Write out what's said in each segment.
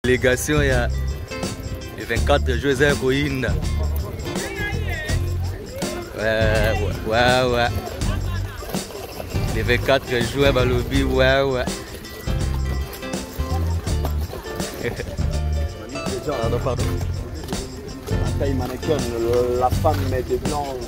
Délégation, il y a les 24 José Koinda. Ouais. Les 24 joueurs à lobby, ouais. Pardon. La femme de blanche.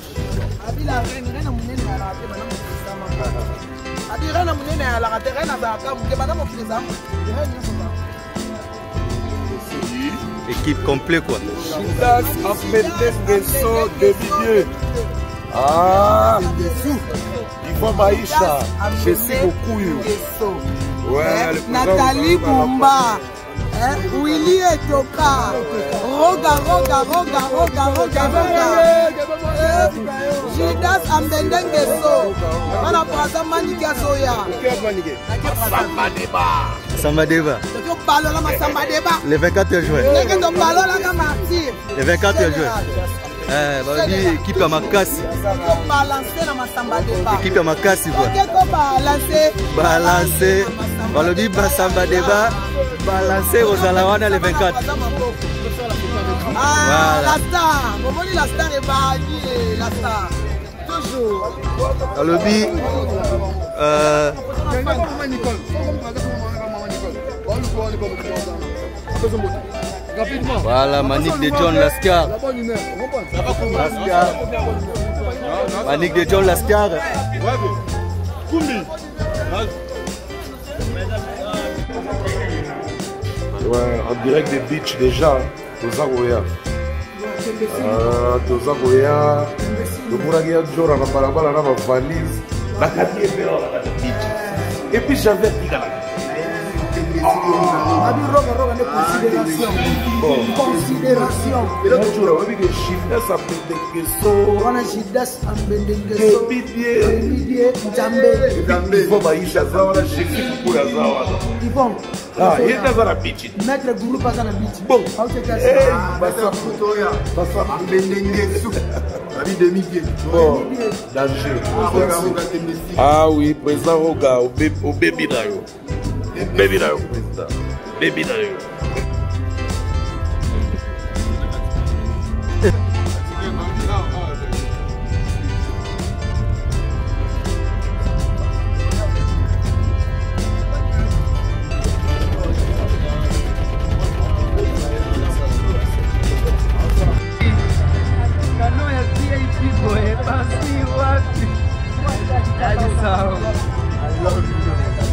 Équipe complète quoi. Chidas Ahmed Ngeso de milieu. Ah, Yvan Maïcha, je sais beaucoup. Ouais, Nathalie Boumba, Willy Etoka, Roga. Chidas Ahmed Ngeso, Mana Praza Manikia Soya. Samba Deba. Les 24 joueurs. Les 24 joueurs. Équipe à Makassi. Équipe à Makassi quoi. Balancer. Balobi Samba Deba. Balancer aux Alawana les 24. Ah, la star. La star est bagnée. La star. Toujours. Balobi. Voilà, Manique de John Lascar. Manique de John Lascar. Ouais, en direct des beach déjà, Tozagoya. Tozagoya. Le Mouragia Djora, la balabala, la valise. La quatrième beach. Et puis j'avais dit considération. Ah oui, président Roga, au baby Nayo. Baby Nayo, président. Baby Nayo.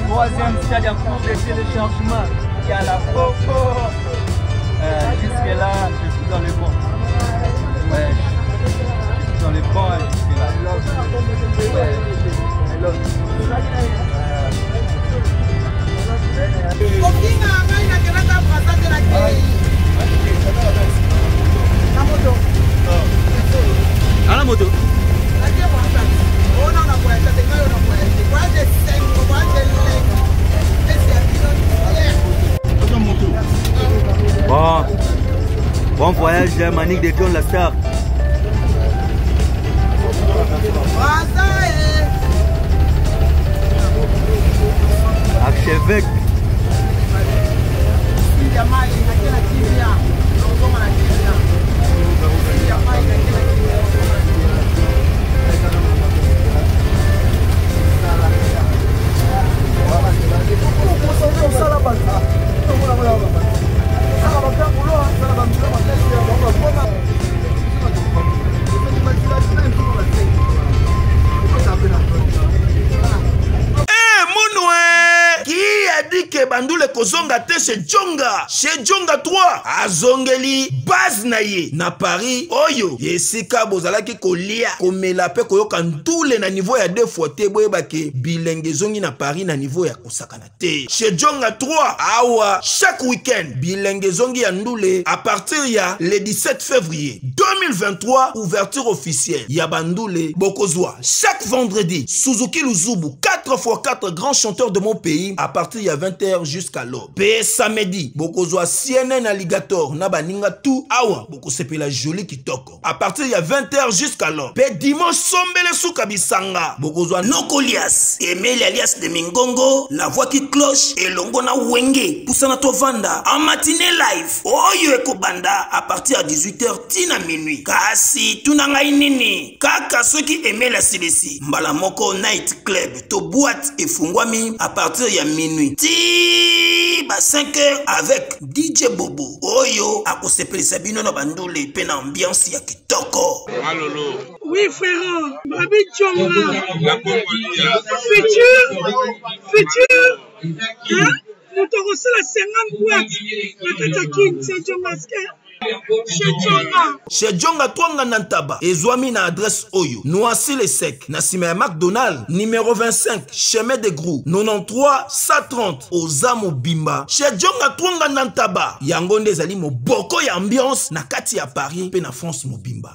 Troisième stade en cours de téléchargement. Il y a la Popo. Jusque là, je suis dans le bon. Ouais, je suis dans le bon jusque là. Ouais. À la moto. Bon voyage, Manique de John Lascar. Archevêque. Bandule kozonga te chez Djonga 3 azongeli base na ye na Paris oyo yesika bozalaki kolia komela pe koyoka ntule na niveau ya 2 fois te boyebake bilenge zongi na Paris na niveau ya kosakana te chez Djonga 3 awa chaque week-end bilenge zongi ya ndule à partir ya le 17 février 2023 ouverture officielle ya bandule bokozwa chaque vendredi Suzuki Luzubu 4x4 grands chanteurs de mon pays à partir ya 20h jusqu'à lo. Pe samedi, bokozwa CNN Alligator na baninga tout awa bokosepela joli kitoko. À partir de 20h jusqu'alors. Pe dimanche sombele suka bisanga. Bokozwa Nokolias, Emile alias de Mingongo, la voix qui cloche et longo na wenge. Poussana tovanda en matinée live. Oyo ekobanda à partir de 18h tina minuit. Kasi tunanga inini. Kaka ceux qui aimaient la CDC. Mbala moko night club to boîte et fungwami à partir de minuit. Ti ba 5h avec DJ Bobo. Oyo akosepeli sabino na bandole pe na ambiance ya kitoko. Malolo. Oui frère, Babi Tchonga. La Congolia. Futur. Hein? Nous te reçons la 50 boîtes. La Katakin, c'est John Masquer. Chez Djonga Twanga Nantaba, Ezwami na adresse Oyo, Noisy les Secs, Nassime McDonald, numéro 25, chemin de Grou, 93 130, Ozamo Bimba. Chez Djonga Twanga Nantaba, Yangonde Zali mo boko ya ambiance, na kati ya Paris, pe na France mo Bimba.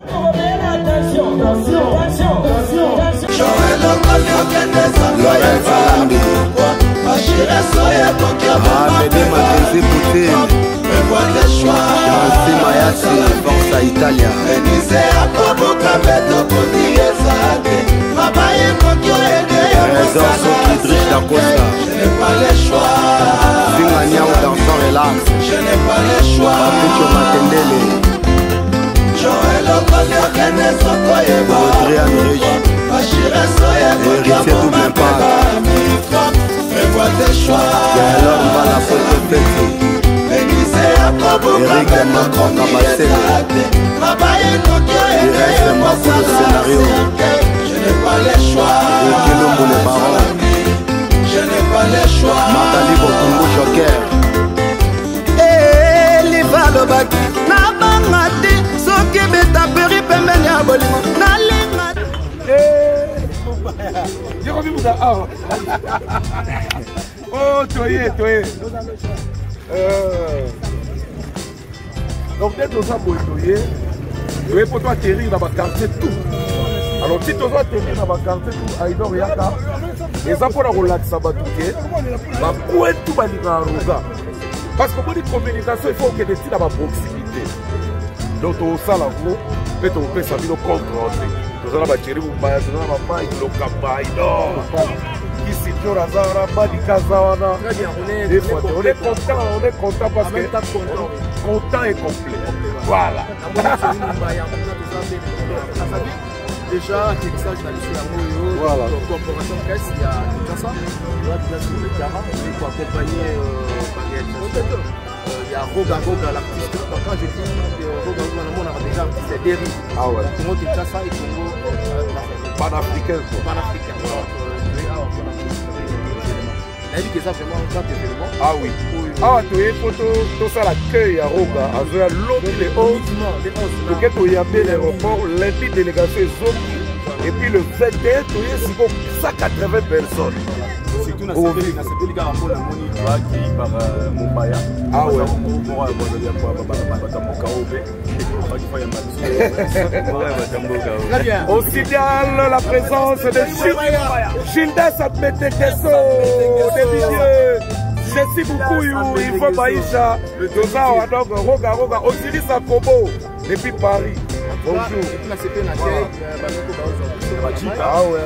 Forza Italia Trésor Soki Drich da Costa Zingania ou dansant relax Je n'ai pas le choix Papucho Matendele Adrian Rich Héritier double impact Gaëlor Mbala Photo Feti Eric Macron Kabasele Direct Mako le scénario Je n'ai pas le choix Ekilombo le baron Je n'ai pas le choix Matali Bokungu Joker Liva lobaki na banga te soki beta peri pembeni ya bolimo nalinga Oh, toye. Donc, dès que nous avons toye, nous avons pour atterrir dans ma quartier tout. Alors, si nous avons atterrir dans ma quartier tout, à Idor Yaka, les enfants ont relaxé Sabatouké, ma pointe tout va à Rosa. Parce que pour les communications, il faut que des dans ma proximité. Donc, on s'en la vaut, mais on peut s'en venir contre. Nous allons battre, nous allons battre, nous allons battre, ici, on est content parce que content et complet. Voilà. Déjà, Texas, voilà. Corporation Caisse, il y a Kinshasa, il y a sur le terrain, pour accompagner il y a Roga, l'artiste. Quand je dis Roga, on a déjà c'est Derry. Ah ouais. Congo Kinshasa et Congo panafricain. Ah oui. Ah, tu es photo, tout ça l'accueil à Roga, à Zoya, l'autre, les 11, le ghetto Yabé, l'aéroport, l'invite délégation et puis le 21, tu es 180 personnes. Surtout dans cette délégation, par Mombaya. Ah ouais. On signale la présence de Gilda Sapetekeso, des milieux. Jessie Boukouillou, Yvon Baïcha, Dozawa, donc Roga, Osiris Akobo, depuis Paris. Bonjour. Ah ouais.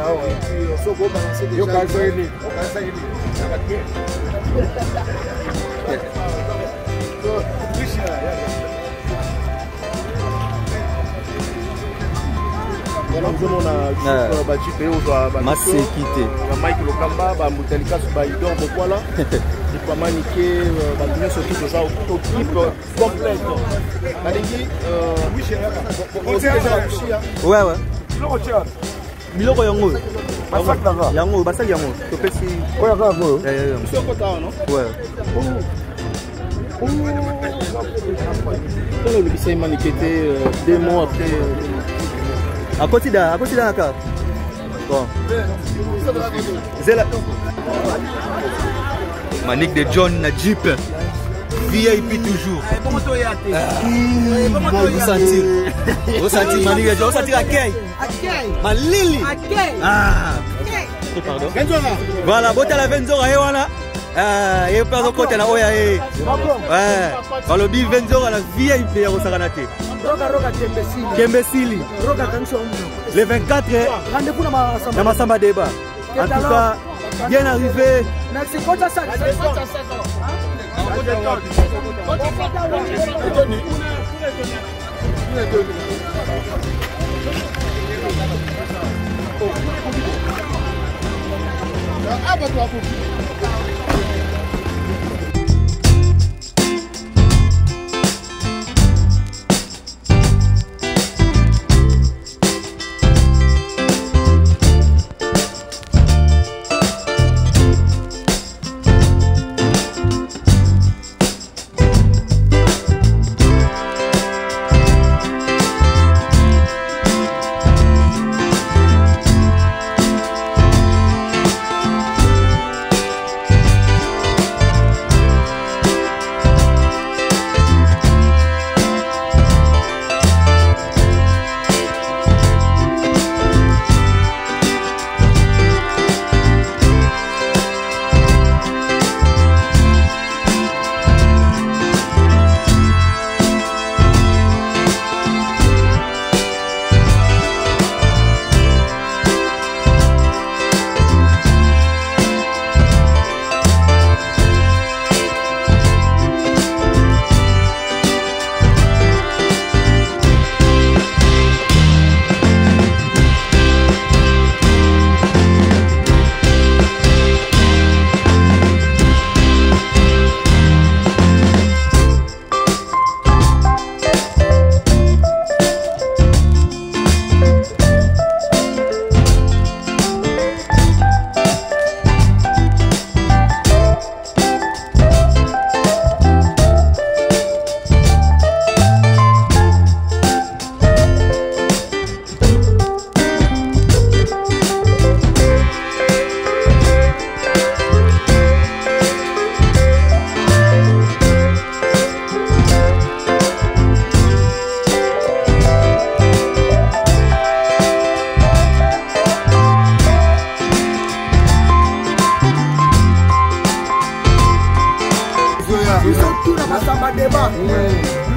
Masekite Mike Lokamba, Moutelika, Baïdor, Bokwala, Maniké, équipe complète. Ouais. Miloko yango. Yango, basali yango. Topesi. Ouais, bravo. Monsieur Kota, non? Ouais. Le lycée Maniké était 2 mois après. À côté d'Aka. Bon. Zela. Manik de John na Jeep. VIP toujours. Vous sentez Manik de John, vous sentez accueil. Malili. Ah. Pardon. Voilà, bota la Venzora et voilà. Et pas de côté là, oya eh. Ouais. Dans le bif 20 à la VIP ya Rosaganate. Roga Kembesili. Roga kanso. Le 24 Rendez-vous dans Massamba débat. En tout cas, bien arrivé. Merci quoi ça?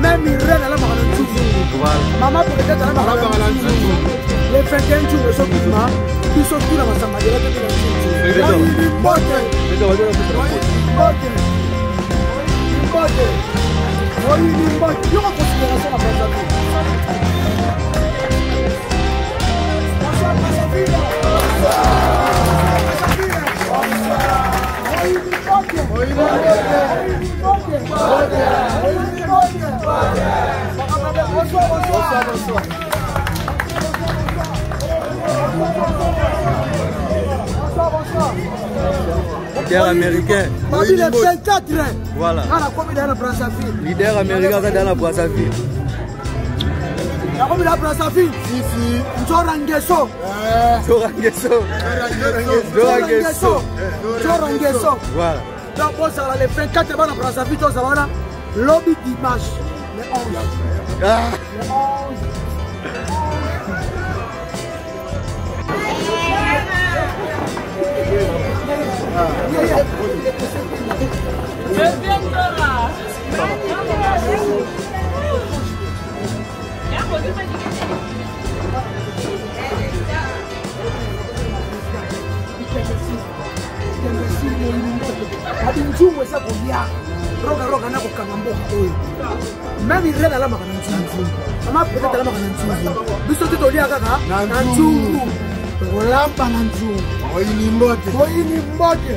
Même Irène, elle a marre de maman peut-être elle a marre de les 21 jours de son mouvement, ils sont tous dans ma samba de la Leader américain. Voilà. Leader américain dans la Brazzaville. La Brazzaville. Jorangeso. Voilà. Donc, les 24 à Brazzaville, lobby dimanche, le 11. Le 11. Même il rêve à la main. Maman peut-être à la main. Bisous de Tolia Gaga. Nanjou. Rolamba Nanjou. Oinimote. Mote.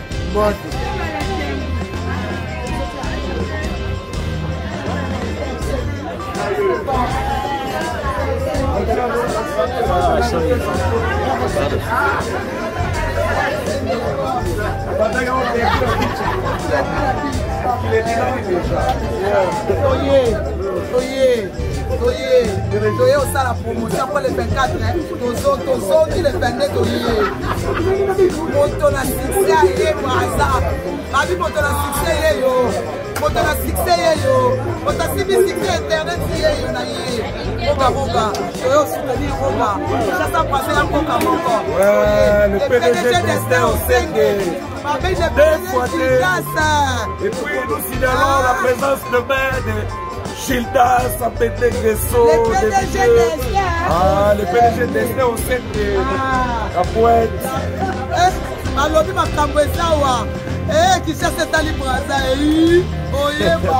Toye au la promotion pour les 24, tozo qui les 22 toye. Moto na succès ye braza. Babi moto na succès yo. Moto na succès yo. Moto sibi succès internet yo na ye. Boga. Toye soutenir Boga. Ça ça passer un Boga moko. Ouais, le PDG d'Esther au 5. Deux fois. Et puis nous signalons la présence de main de Gildas, Sapete Gresso, le PDG d'Esther. Ah, le PDG d'Esther au sein de la poète. Alobi makambo ezawa. Kishasa tali braza oyeba.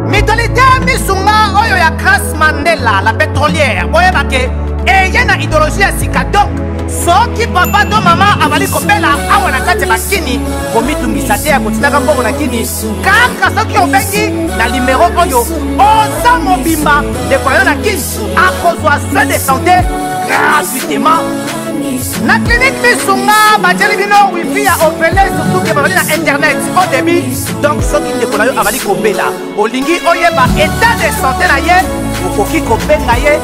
Mitolite misunga oyo ya Grace Mandela, la pétrolière. Oyeba ke eye na idéologie ya sika donc soki papa to mama avali kopela awa na kati bakini komitungisa te ya kotinaka mbongo na kini kaka soki obengi na numero oyo oza mobimba ndeko na yo na kini akozwa soin de santé gratuitement na clinique misunga batieli bino wifi ya opele surtout ke bazali na internet au début donc soki ndeko na yo avali kopela olingi oyeba état de santé na ye okoki kobenga ye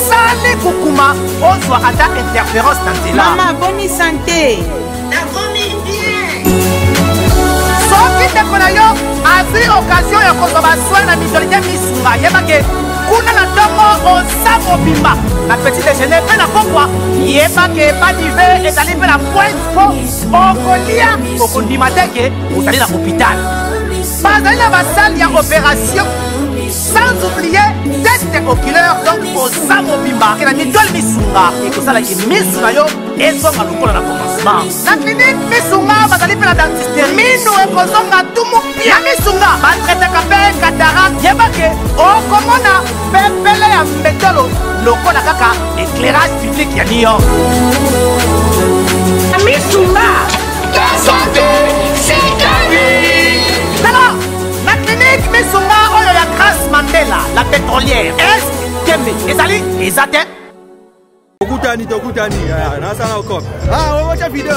sali kukuma ozwa ata interférence na nzela. Mama boni santé. Nakomi bien. Soki ndeko na yo azwi occasion ya kozwa baswin na mitolite misunga yebake kuna na ntongo oza mobimba na petit déjeuner mpe na pokwa yebake badive ezali mpe na pointe po okolia okondima teke ozali na hôpital bazali na basale ya opération sans oublier test oculaire donc oza mobimba ke na mitole misunga ekosalaki misu na yo ezonga lokola na commencement na clinique misunga bazali mpe na dentiste minu ekozonga tumu pia misunga batretaka mpe cataracte yebake okomona pepele ya mbetolo lokola kaka éclairage public ya New York misunga santé c'est gagné. Alors la clinique misunga oyo ya Grace Mandela la pétrolière est kembe ezali ezate Tokutani nasala ukop. Wacha video.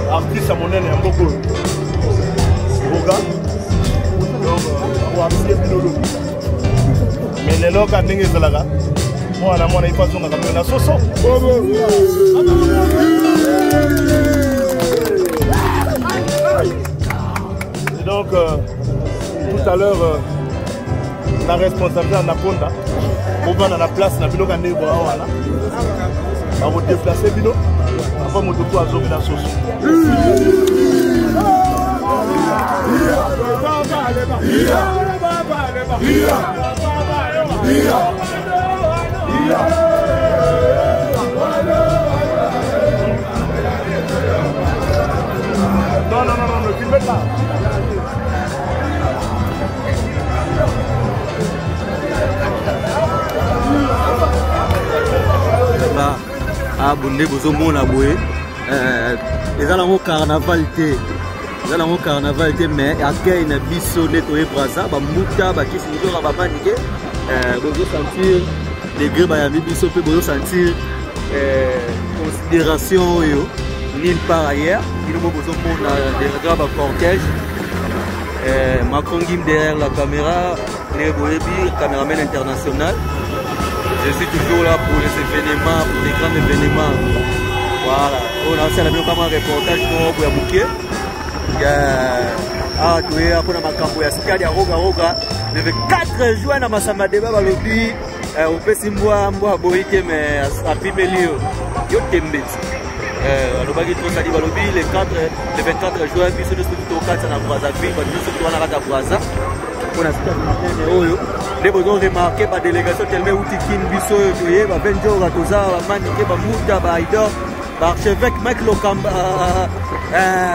Artiste à mon aile un beaucoup. Mais les locs à Ningezalaga, moi, on a mon épouse, on a comme un soso. Et donc, tout à l'heure, la responsabilité en Aponda, on va dans la place, on a vu le Nebo, on va déplacer Bino, avant mon tour à Zoé la sauce. Non, tu me pas. abonné bozo mona boye eza nango carnaval te eza nango carnaval te mais accueil na biso nde toye braza bamuta bakisi nzoka bamanike bozo sentir degré bayambi biso mpe bozo sentir considération oyo nulle part ailleurs bino mo bozo mona derrière ba cortège Macron Gim derrière la caméra les boyebi caméraman international. Je suis toujours là pour les événements, pour les grands événements. Voilà. On a fait un reportage pour Yabouké. Ah, tu es à Makambo, ya stade ya Roga Roga. Le 4 juin à Massamadeba balobi au Pessimboa Mboa Boike mais à Pimelio. Yo Tembet. Alobaki to sali balobi le 24 juin biso de tout 4 na Brazzaville, biso to na kata Brazza. On a stade oyo. Les besoins remarqués par délégation tellement outikine biso toye ba venjora toza ba manike ba muta ba idor ba archevêque Mike Lokamba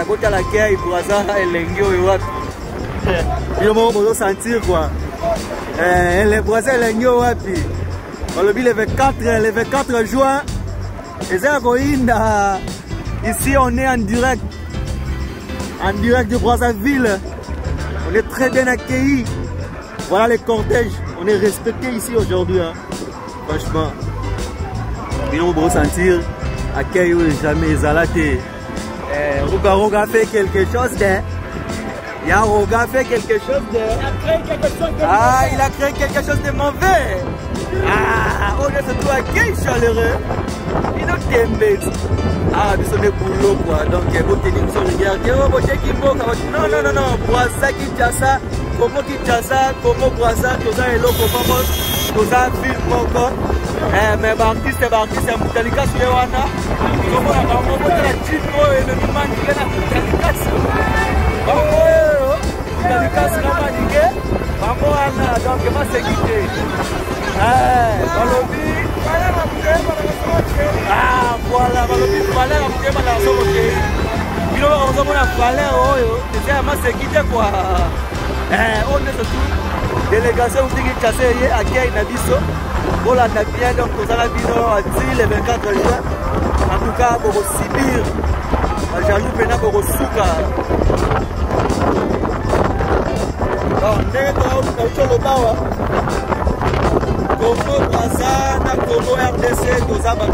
bota la kay Brazza elengi oyo wapi yo mo bozo sentir quoi les Brazza elengi wapi balobi le 24 juin eza koinda ici on est en direct de Brazzaville on est très bien accueillis. Voilà les cortèges, on est respecté ici aujourd'hui, hein. Franchement. On peut sentir accueil jamais zalaté. Roga Roga fait quelque chose de. Ya Roga fait quelque chose de. Ah, il a créé quelque chose de mauvais. Ah, on est surtout accueil chaleureux. Il nous t'aime. Ah, nous sommes des boulots quoi. Donc, vous tenez sur le regard. Non. Braza Kinshasa. Como Kinshasa, como Braza, toza eloko moko, toza ville moko. Mais artiste mutalika sule wana. Como na bango botela chiko elemi manike na mutalika sule. Bango mutalika sule manike. Bango wana donc ma sécurité. Balobi. Ah voilà, balobi valeur mutema na soboke. Bino on a valeur oyo, c'est ma sécurité quoi. On est surtout délégation qui est accueil Nabiso. On l'a bien donc nous allons dire le 24 juin. En tout cas, pour Sibir, Jalou Pena pour Souka. Donc, nous le Bawa. Congo Braza, Congo RDC, nous avons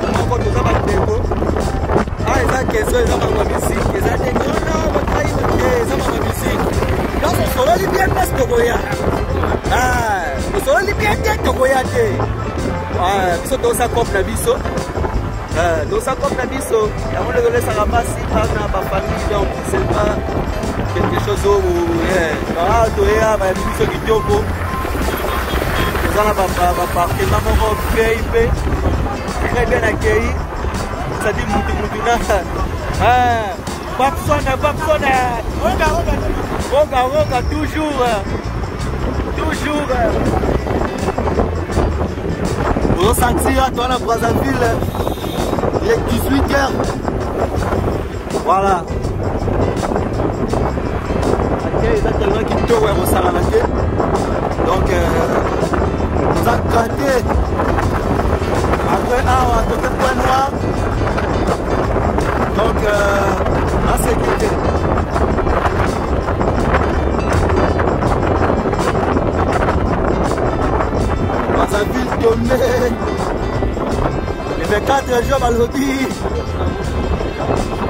ah, ils ont question, ils ont ma musique. Ils ont dit non, ils ont ma musique. Donc, on se rend bien parce que Togoya. Ah, on se rend bien Togoya. Ah, ils sont dans sa copie Nabiso. Dans sa copie Nabiso. Il y a un moment donné, ça ramasse par ma famille. Donc, c'est pas quelque chose où. Ah, Togoya, il y a des choses qui sont beaux. Nous avons un partenaire VIP. Très bien accueilli. Ça dit Moutuna. Babsona. Roga, toujours. Vous sentir à toi la Brazzaville, il est 18h. Voilà. Il y a tellement qui te voient au Salamate. Donc, vous avez gratté. Après, à côté point noir. Donc, en sécurité. Brazzaville tombée. Le 24 juin, Malodi.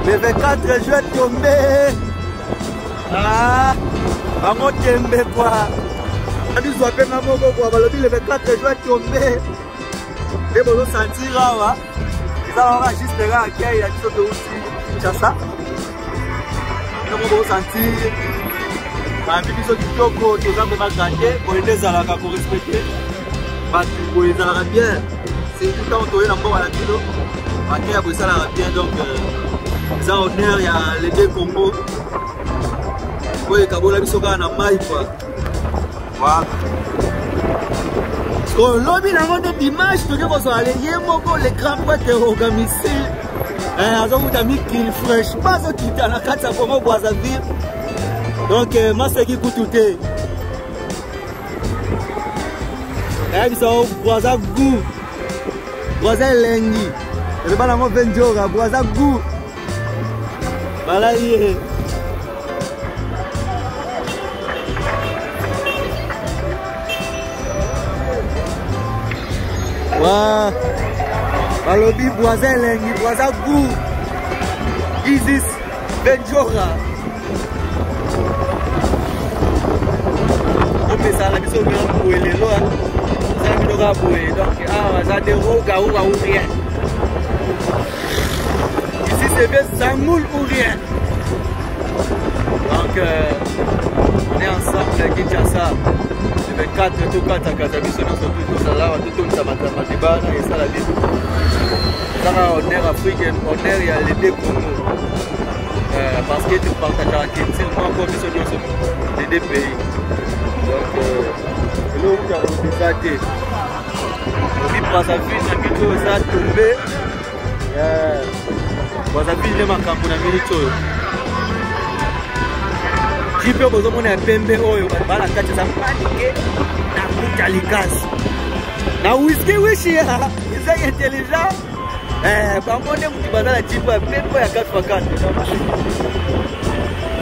Le 24 juin tombé. Ah, maman Tembe quoi. On dit soit maman quoi. Malodi le 24 juin tombé. Et vous sentir là. Ça va juste là, il y a des choses aussi. Chassa. Nous allons sentir. Un petit peu de choco, tu vas me marquer. Pour les alaka pour respecter. Pour les alaka bien. C'est tout le temps autour de la mort à la kilo. Marqué à Bruxelles à bien. Donc, ça honneur, il y a les deux combos. Pour les Kabola, ils sont dans la maille quoi. Voilà. Lobby na ngone dimanche tu ko aller yemoko les grands prêtres organisés azo mutami kill fresh bazo kitana kata Congo Brazzaville donc maseki kutute biso Brazza goût Brazza lengi Le balango Venjora, Boisa Gou. Balaye. Wa. Balobi Boisa Lengi, Boisa Gou. Isis Venjora. On ça la mission pour les lois. Ça qui doit bouer. Donc ça de roga ou rien. Ici c'est bien Samoul ou rien. Donc on est ensemble à Kinshasa. Le 24 tout 4 à Kazabi sur tout ça là tout ça matibana et ça la vie. Ça on est africain, on est il y a les deux Congo. Parce que tu partages intimement comme les deux pays. Donc, là où tu as représenté, on Brazzaville, on a mis tout ça tombé. Brazzaville, il est marqué pour la minute. Si tu as besoin de pembe, on va la carte, ça va paniquer. Na Butalikas. Na whisky, wishi, ils sont intelligents. Par contre, tu vas dans la type, même pas à 4x4.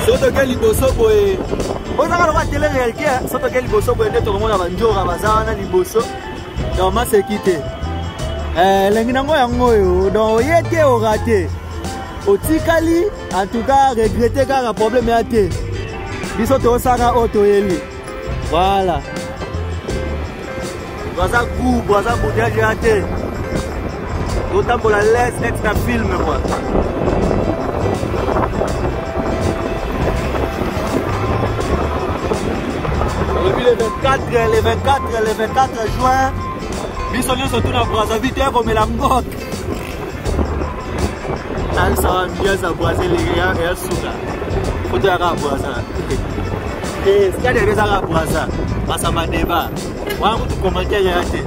Surtout que les bossons, on a télé réalité, surtout que les bossons, tout le monde a vendu à Bazana, les bossons. Donc, ma sécurité. L'enguinango yango, donc, il était au raté. Au Tikali, en tout cas, regretter car un problème est athée. Ils sont au Sara Otoyeli. Voilà. Boisa Gou, Boisa Boudia, j'ai raté. Autant pour la laisse extra film quoi. Depuis le 24 juin, Bissonnion se tourne à Brazzaville comme la ngoc. Ça va bien ça Brazzaville et Souka. Faut dire à Brazzaville. Et ce qu'il y a des à Brazzaville, ça m'a débat. Moi vous commenter j'ai raté.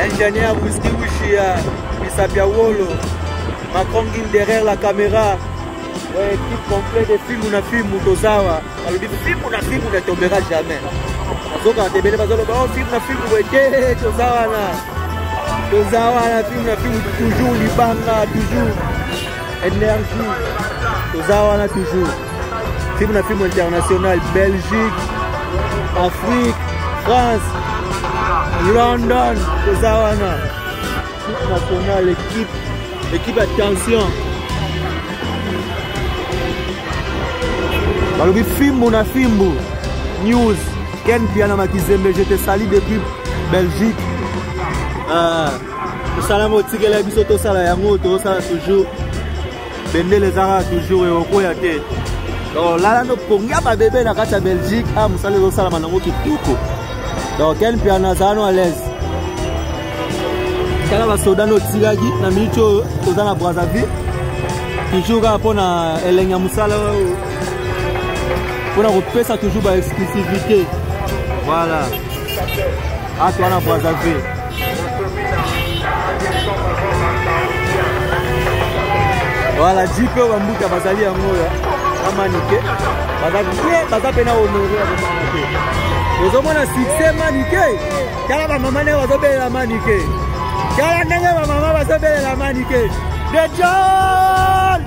Ingénieur Whisky Wishia, Misapia Wolo, Macron derrière la caméra. Ouais, équipe complète de film ou un film Tozawa. Alors, le film ou un film ne tombera jamais. Donc, quand tu es bien, film ou un film où était Tozawa là, film toujours Libanga, toujours énergie. Tozawa là, toujours. Film ou un film international, Belgique, Afrique, France, London, Tozawa là. Film national, équipe attention. Balobi Fimbo na Fimbo News Ken Piana Makizembe, je te salue depuis Belgique. Salam au Tigela Bisoto Sala Yango, to sala toujours. Bende les Arabes toujours et au Koyate. Donc là, nous ponga ma bébé na kata Belgique, musale zo sala manango kituko. Donc Ken Piana zano à l'aise. Kala ba soda no Tigagi na micho tozana Brazzaville. Toujours pour na elenya musala. On a repéré ça toujours par exclusivité. Voilà. Ah, toi, on a Brazzaville. Voilà, JP Wambouka Bazali en haut. Maniqué. Bazali a honoré. Nous avons un succès maniqué. Car la maman va se faire la maniqué. Car la maman va se faire la maniqué. De John!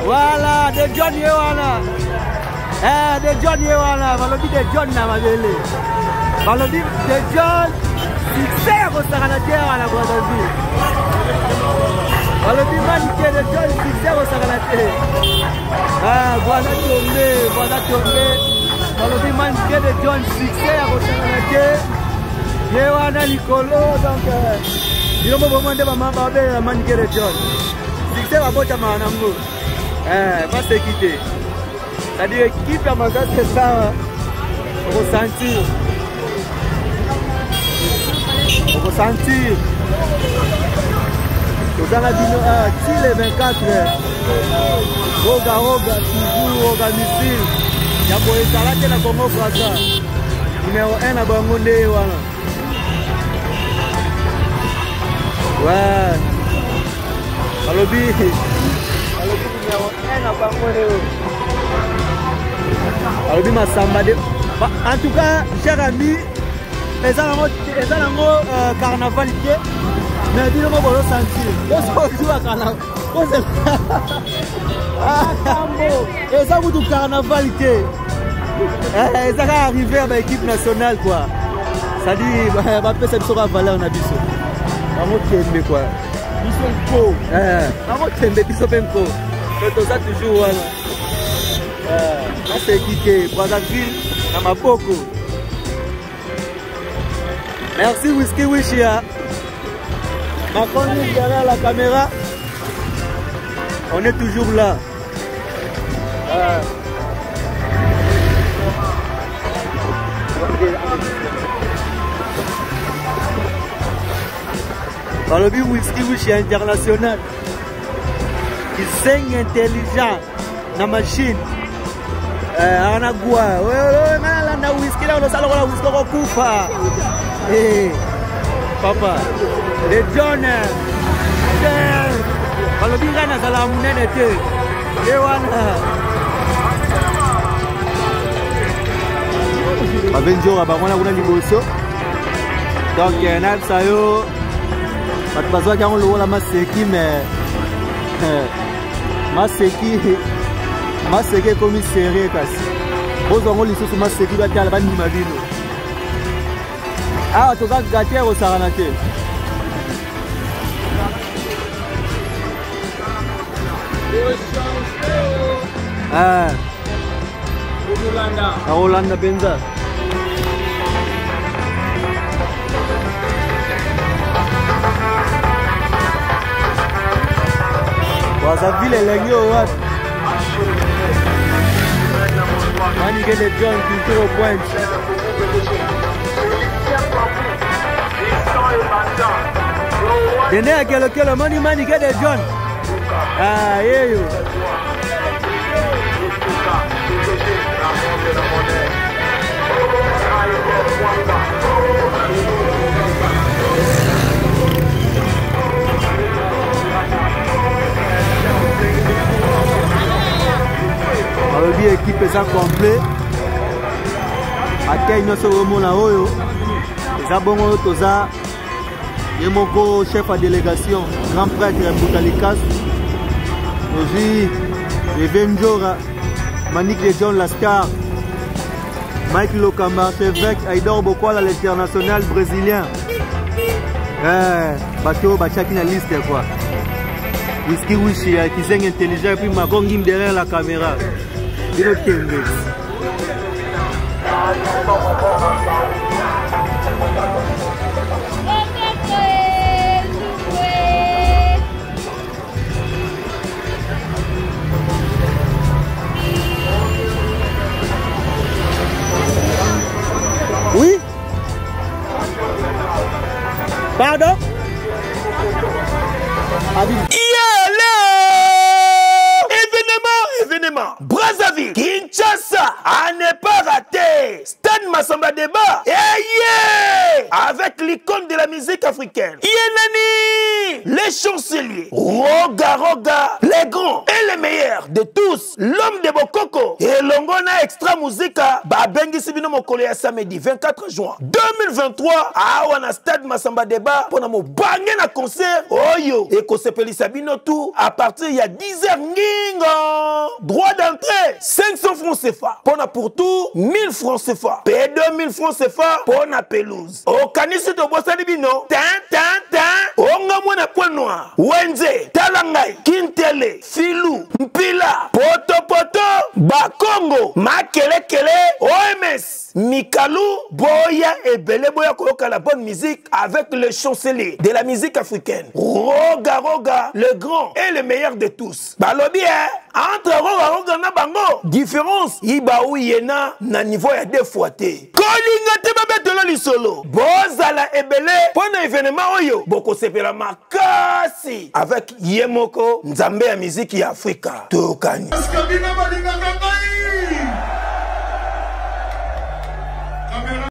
Voilà, de John Yewana. De John Yewana. Balobi de John na mabele. Balobi de John. Succès au Saranate à la Brazzaville. Balobi maniqué de John. Succès au Saranate. Voilà tombé. Balobi maniqué de John. Succès au Saranate. Yewana Nicolo. Donc, il y a un moment de maman la maniqué de John. Succès à Bota Manango. Pas s'équiter. C'est-à-dire équipe à Mazas, c'est ça. Ressentir. Tozanga bino ti le 24 roga roga toujours organisé ya boezala te na Congo Brazza numéro 1 na bango nde wana ouais alobi numéro 1 na bango nde alobi masamba de en tout cas cher ami eza nango carnaval te mais bino mo bolo sentir ozojuwa carnaval eza kutu carnaval te eza kaka arrivé ya baéquipe nationale quoi c'est-à-dire bapesa biso ka valeur na biso bango tembe quoi biso nko bango tembe biso mpe nko mais toza toujours wana naseki te Brazzaville na maboko. Merci Whisky Wishia. Ma famille derrière la caméra. On est toujours là. Dans le but Whisky Wishia international. Qui saigne intelligent. La machine. Anagua. Na whisky là, on a salon la whisky au coupa. Papa, les John, alors bien là, ça l'a amené d'été. Et voilà. Avec jour, on a une négociation. Donc, il y a un ça y est. Pas de besoin qu'on le voit la masse qui mais masse qui comme sérieux casse. Vous avez les choses masse qui va être à la bande de ma vie. Ah, tu vas gâter au Saranate. Ah, Holanda Benza. Brazzaville est l'agneau, what? Mani get the John culture point. Dene akelo money get the John. Ah, yeah you. Alors bien équipe ça complet. Accueil notre remon là haut. Ça bon toza. Yemoko chef à délégation, grand prêtre Boutalikas. Aussi Evenjora, Manik de John Lascar, Mike Lokamba, évêque Aïdor Bokwala l'international brésilien. Bateau Bachaki na liste quoi. Whisky Wishi qui s'est intelligent puis Magongim derrière la caméra. Il est tombé. Oui? Pardon? Événement, Brazzaville, Kinshasa, à ne pas rater, Stade Massamba Débat, avec l'icône de la musique africaine, Yenani, les chanceliers, Roga Roga, les grands et les meilleurs de tous, l'homme de Bokoko, et Longona Extra Musica, Babengi Sibino Mokole à samedi 24 juin 2023, à Wana Stade Massamba Débat, pour nous banger na concert, Oyo, et Kosepeli Sabino tout, à partir il y a 10h, droit d'entrée, 500 francs CFA. Pour tout, 1000 francs CFA. P2 1000 francs CFA pour la pelouse. Au canisi de Bossalibino, Onga mwana poil noir. Wenze, Talangai, Kintele, Filou, Mpila, Poto, Bakongo, Makelekele, OMS, Mikalou, Boya et Bele Boya Koyoka la bonne musique avec le chancelier de la musique africaine. Roga Roga, le grand et le meilleur de tous. Balobi, entre roga na bango différence yiba uyena na niveau ya deux fois te kolinga te babetelo lisolo bozala ebele pona événement oyo bokosepela makasi avec yemoko nzambe ya miziki ya Afrika tokani